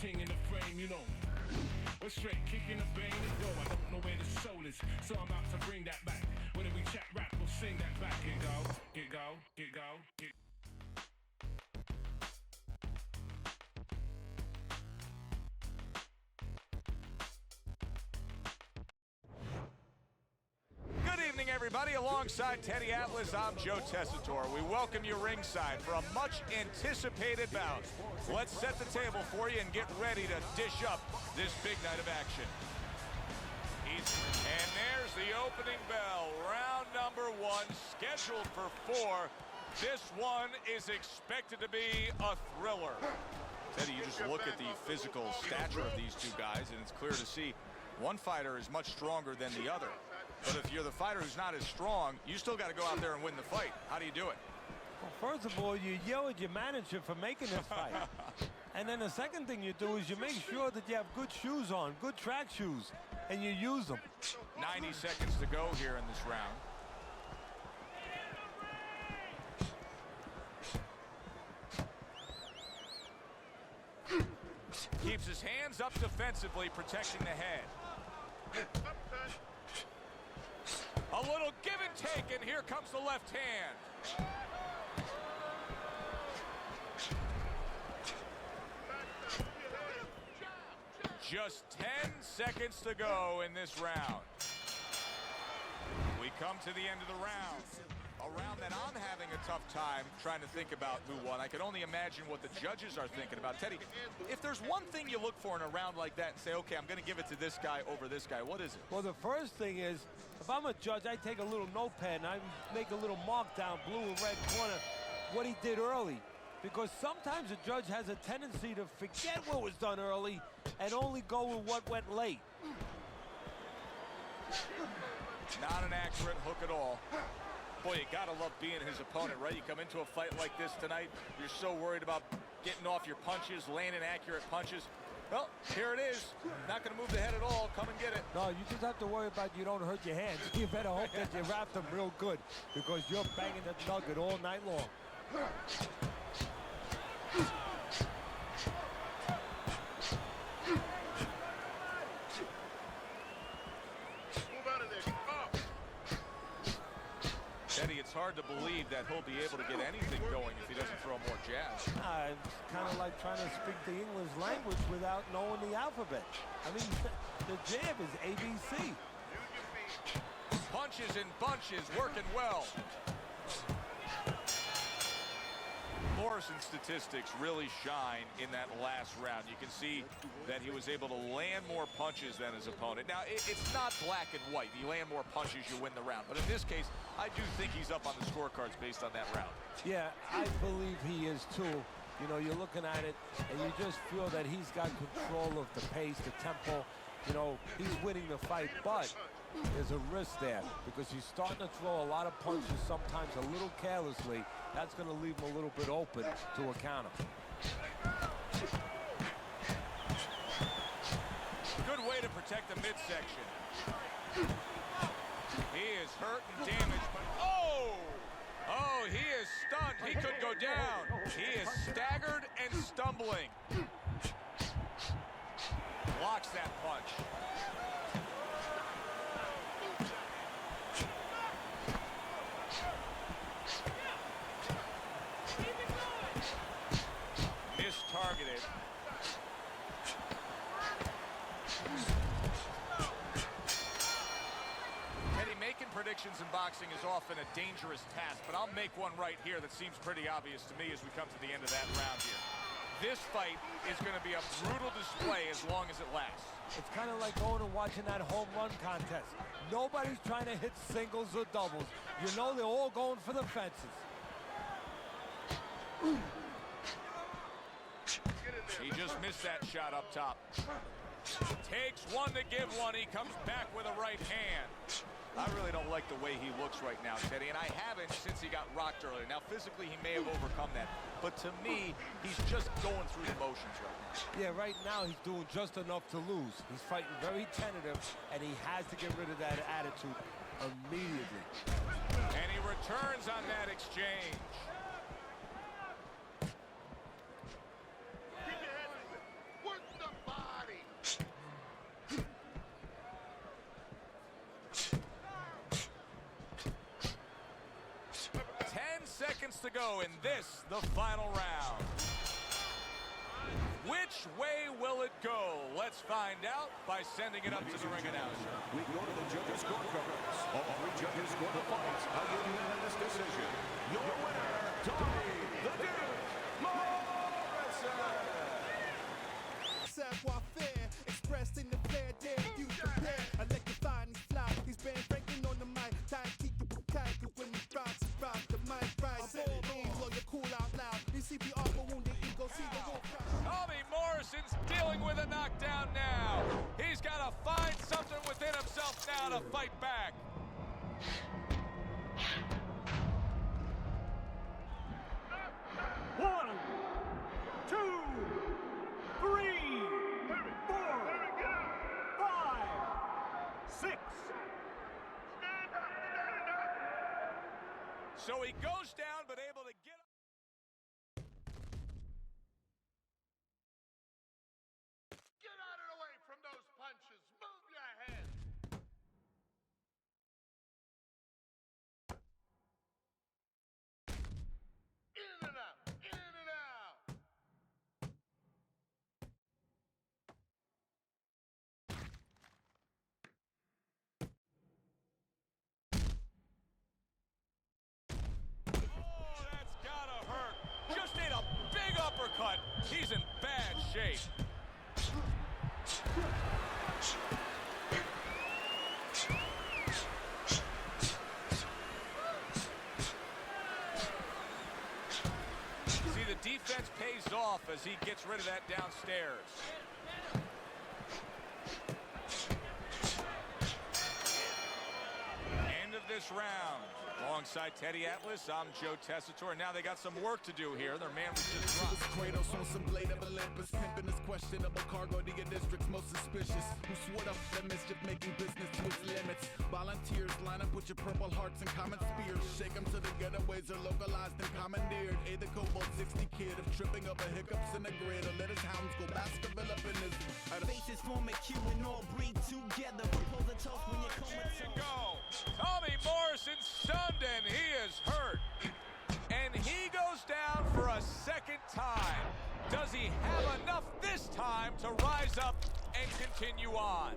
king in the frame, you know. We're straight kicking the bane and go. I don't know where the soul is, so I'm about to bring that back. When we chat rap, we'll sing that back. Get go, get go, get go, get. Good evening, everybody. Alongside Teddy Atlas, I'm Joe Tessitore. We welcome you ringside for a much-anticipated bout. Let's set the table for you and get ready to dish up this big night of action. And there's the opening bell. Round number 1, scheduled for 4. This one is expected to be a thriller. Teddy, you just look at the physical stature of these two guys, and it's clear to see one fighter is much stronger than the other. But if you're the fighter who's not as strong, you still got to go out there and win the fight. How do you do it? Well, first of all, you yell at your manager for making this fight. And then the second thing you do is you make sure that you have good shoes on, good track shoes, and you use them. 90 seconds to go here in this round. Keeps his hands up defensively, protecting the head. A little give and take, and here comes the left hand. Just 10 seconds to go in this round. We come to the end of the round. A round that I'm having a tough time trying to think about who won. I can only imagine what the judges are thinking about. Teddy, if there's one thing you look for in a round like that and say, okay, I'm going to give it to this guy over this guy, what is it? Well, the first thing is, if I'm a judge, I take a little notepad and I make a little mark down, blue and red corner, what he did early. Because sometimes a judge has a tendency to forget what was done early and only go with what went late. Not an accurate hook at all. Boy, you gotta love being his opponent, right? You come into a fight like this tonight, you're so worried about getting off your punches, landing accurate punches. Well, here it is. Not gonna move the head at all. Come and get it. No, you just have to worry about you don't hurt your hands. You better hope that you wrap them real good because you're banging that nugget all night long. Teddy, it's hard to believe that he'll be able to get anything going if he doesn't throw more jabs. It's kind of like trying to speak the English language without knowing the alphabet. I mean, the jab is ABC. Punches and bunches, working well. Morrison's statistics really shine in that last round. You can see that he was able to land more punches than his opponent. Now, it's not black and white. You land more punches, you win the round. But in this case, I do think he's up on the scorecards based on that round. Yeah, I believe he is too. You know, you're looking at it, and you just feel that he's got control of the pace, the tempo. You know, he's winning the fight, but there's a risk there because he's starting to throw a lot of punches, sometimes a little carelessly. That's going to leave him a little bit open to a counter. Good way to protect the midsection. He is hurt and damaged, but oh, he is stunned. He could go down. He is staggered and stumbling. Blocks that punch. Mistargeted. Teddy, making predictions in boxing is often a dangerous task, but I'll make one right here that seems pretty obvious to me as we come to the end of that round here. This fight is going to be a brutal display as long as it lasts. It's kind of like going and watching that home run contest. Nobody's trying to hit singles or doubles. You know they're all going for the fences. He just missed that shot up top. Takes one to give one. He comes back with a right hand. I really don't like the way he looks right now, Teddy, and I haven't since he got rocked earlier. Now, physically, he may have overcome that, but to me, he's just going through the motions right now. Yeah, right now, he's doing just enough to lose. He's fighting very tentative, and he has to get rid of that attitude immediately. And he returns on that exchange. to go in this, the final round. Which way will it go? Let's find out by sending it up to the ring announcer. We go to the judges' scorecards. All three judges score the fights. A unanimous decision. Your winner, Tommy the Duke Morrison. Savoir-faire expressed in the flair, dare you compare. Electrifying these fly, he's been breaking on the mic. Time keep you tight, when we rock the mic right. I'm all mean, blow your cool out loud. You CPR for wounded ego, see the wolf. Tommy Morrison's dealing with a knockdown now. He's got to find something within himself now to fight back. One, two, three, 4, 5, 6. So he goes down, but able to get up. Get out of the way from those punches. Move your head. In and out. In and out. Oh, that's gotta hurt. Just ate a big uppercut. He's in bad shape. See, the defense pays off as he gets rid of that downstairs. End of this round. Alongside Teddy Atlas, I'm Joe Tessitore. Now they got some work to do here. Their man was just dropped. Kratos on some blade of Olympus, pimping his questionable cargo to your district's most suspicious. Who swore up the mischief, making business to its limits. Volunteers line up with your purple hearts and common spears. Shake them to the getaways are localized and commandeered. A the Cobalt 60 kid of tripping over hiccups in the grid, or let his hounds go Baskerville up in his. Faces form a queue and all breathe together. Propose a toast when you come There you with go. Tommy Morrison stunned and he is hurt. And he goes down for a second time. Does he have enough this time to rise up and continue on?